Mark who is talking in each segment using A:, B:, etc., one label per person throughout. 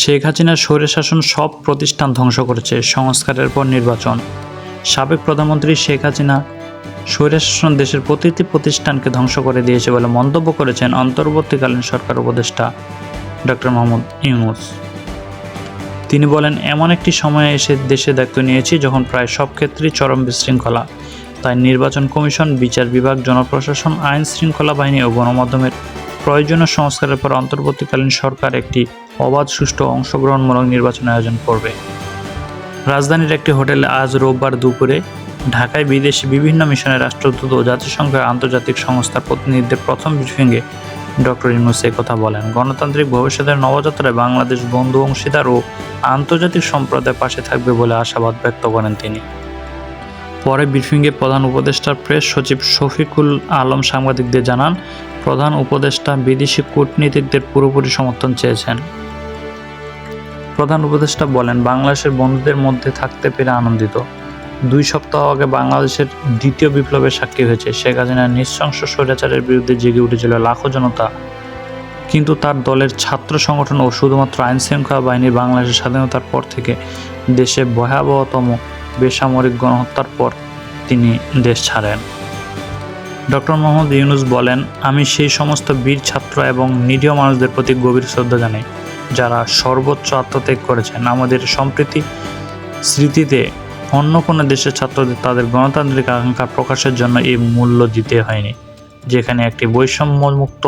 A: শেখ হাসিনার স্বৈরশাসন সব প্রতিষ্ঠান ধ্বংস করেছে, সংস্কারের পর নির্বাচন। সাবেক প্রধানমন্ত্রী শেখ হাসিনা স্বৈরশাসন দেশের প্রতিটি প্রতিষ্ঠানকে ধ্বংস করে দিয়েছে বলে মন্তব্য করেছেন অন্তর্বর্তীকালীন সরকার উপদেষ্টা ডক্টর মোহাম্মদ ইউনূস। তিনি বলেন, এমন একটি সময়ে এসে দেশে দায়িত্ব নিয়েছি যখন প্রায় সব ক্ষেত্রেই চরম বিশৃঙ্খলা। তাই নির্বাচন কমিশন, বিচার বিভাগ, জনপ্রশাসন, আইন শৃঙ্খলা বাহিনী ও গণমাধ্যমের প্রয়োজনীয় সংস্কারের পর অন্তর্বর্তীকালীন সরকার একটি অবাধ, সুষ্ঠু, অংশগ্রহণমূলক নির্বাচন আয়োজন করবে। রাজধানীর একটি হোটেলে আজ রোববার দুপুরে ঢাকায় বিদেশি বিভিন্ন মিশনের রাষ্ট্রদূত ও জাতিসংঘের আন্তর্জাতিক সংস্থার প্রতিনিধিদের প্রথম ব্রিফিংয়ে ডক্টর ইউনূস কথা বলেন। গণতান্ত্রিক ভবিষ্যতের নবযাত্রায় বাংলাদেশ বন্ধু, অংশীদার ও আন্তর্জাতিক সম্প্রদায়ের পাশে থাকবে বলে আশাবাদ ব্যক্ত করেন তিনি। পরে ব্রিফিংয়ে প্রধান উপদেষ্টার প্রেস সচিব শফিকুল আলম সাংবাদিকদের জানান, প্রধান উপদেষ্টা বিদেশি কূটনীতিকদের পুরোপুরি সমর্থন চেয়েছেন। প্রধান উপদেষ্টা বলেন, বাংলাদেশের বন্ধুদের মধ্যে থাকতে পেরে আনন্দিত। 2 সপ্তাহ আগে বাংলাদেশের দ্বিতীয় বিপ্লবের সাক্ষী হয়েছে। শেখ হাসিনার নৃশংস স্বৈরাচারের বিরুদ্ধে জেগে উঠেছিল লাখো জনতা, কিন্তু তার দলের ছাত্র সংগঠন ও শুধুমাত্র আইন শৃঙ্খলা বাহিনী বাংলাদেশের স্বাধীনতার পর থেকে দেশে ভয়াবহতম বেসামরিক গণহত্যার পর তিনি দেশ ছাড়েন। ডক্টর মোহাম্মদ ইউনূস বলেন, আমি সেই সমস্ত বীর ছাত্র এবং নিরীহ মানুষদের প্রতি গভীর শ্রদ্ধা জানাই যারা সর্বোচ্চ আত্মত্যাগ করেছেন। আমাদের সম্প্রীতি স্মৃতিতে অন্য কোনো দেশের ছাত্রদের তাদের গণতান্ত্রিক আকাঙ্ক্ষা প্রকাশের জন্য এই মূল্য দিতে হয়নি, যেখানে একটি বৈষম্যমুক্ত,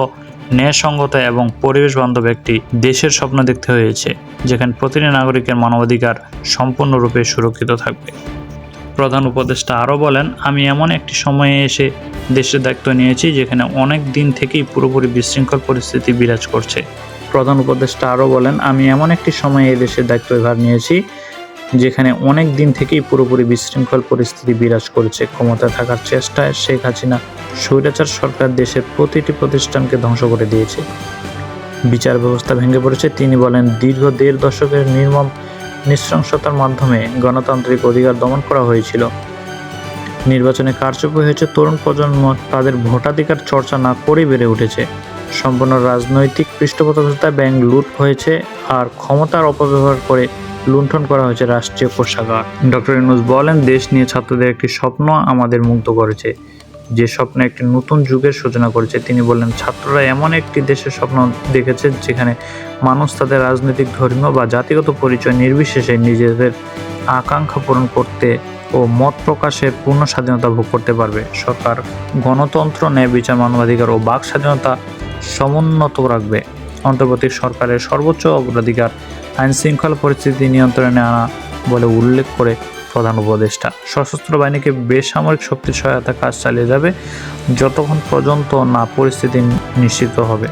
A: ন্যায়সঙ্গত এবং পরিবেশ বান্ধব একটি দেশের স্বপ্ন দেখতে হয়েছে, যেখানে প্রতিটি নাগরিকের মানবাধিকার সম্পূর্ণরূপে সুরক্ষিত থাকবে। প্রধান উপদেষ্টা আরও বলেন, আমি এমন একটি সময়ে এসে দেশের দায়িত্ব নিয়েছি যেখানে অনেক দিন থেকেই পুরোপুরি বিশৃঙ্খল পরিস্থিতি বিরাজ করছে। প্রধান উপদেষ্টা আরও বলেন, আমি এমন একটি সময়ে এই দেশের দায়িত্বভার নিয়েছি যেখানে অনেক দিন থেকেই পুরোপুরি বিশৃঙ্খল পরিস্থিতি বিরাজ করেছে। ক্ষমতায় থাকার চেষ্টায় শেখ হাসিনা স্বৈরাচার সরকার দেশের প্রতিটি প্রতিষ্ঠানকে ধ্বংস করে দিয়েছে। বিচার ব্যবস্থা ভেঙে পড়েছে। তিনি বলেন, দীর্ঘ 1.5 দশকের নির্মম নৃশংসতার মাধ্যমে গণতান্ত্রিক অধিকার দমন করা হয়েছিল। নির্বাচনে কারচুপি হয়েছে। তরুণ প্রজন্ম তাদের ভোটাধিকার চর্চা না করেই বেড়ে উঠেছে। সম্পূর্ণ রাজনৈতিক পৃষ্ঠপোষকতায় ব্যাংক লুট হয়েছে আর ক্ষমতার অপব্যবহার করে লুণ্ঠন করা হয়েছে রাষ্ট্রীয় কোষাগার। ডক্টর ইউনূস বলেন, দেশ নিয়ে ছাত্রদের একটি স্বপ্ন আমাদের মুগ্ধ করেছে, যে স্বপ্ন একটি নতুন যুগের সূচনা করেছে। তিনি বলেন, ছাত্ররা এমন একটি দেশের স্বপ্ন দেখেছে যেখানে মানুষ তাদের রাজনৈতিক, ধর্মীয় বা জাতিগত পরিচয় নির্বিশেষে নিজেদের আকাঙ্ক্ষা পূরণ করতে ও মত প্রকাশের পূর্ণ স্বাধীনতা ভোগ করতে পারবে। সরকার গণতন্ত্র, ন্যায় বিচার, মানবাধিকার ও বাক স্বাধীনতা সমুন্নত রাখবে। অন্তর্বর্তী সরকারের সর্বোচ্চ অগ্রাধিকার আইন শৃঙ্খলা পরিস্থিতি নিয়ন্ত্রণে আনা বলে উল্লেখ করে প্রধান উপদেষ্টা সশস্ত্র বাহিনীকে বেসামরিক শক্তির সহায়তা কাজ চালিয়ে যাবে যতক্ষণ পর্যন্ত না পরিস্থিতি নিশ্চিত হবে।